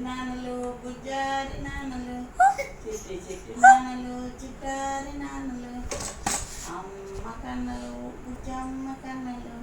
నాన్నలు బుజ్జారి నాన్నలు చిట్టి చిట్టి నాన్నలు చిట్టారి నాన్నలు అమ్మ కన్నలు Bujjamma కన్నలు.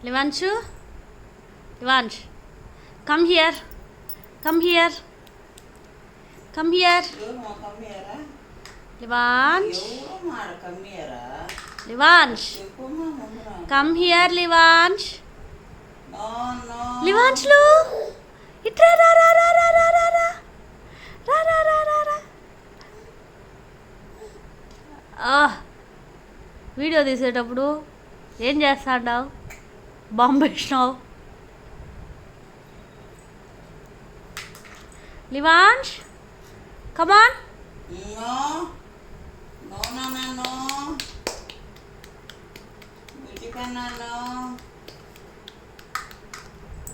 Livanshu, Livansh, come here, come here, come here. Livansh, Livansh, come here, Livansh. Livansh, lo, itra ra ra ra ra ra ra ra ra ra ra ra ra. Video తీసేటప్పుడు ఏం చేస్తాడావు? Bomb వేసినావు. లివాన్ష్, కమాన్. No, no, no, no, no. Bujika no.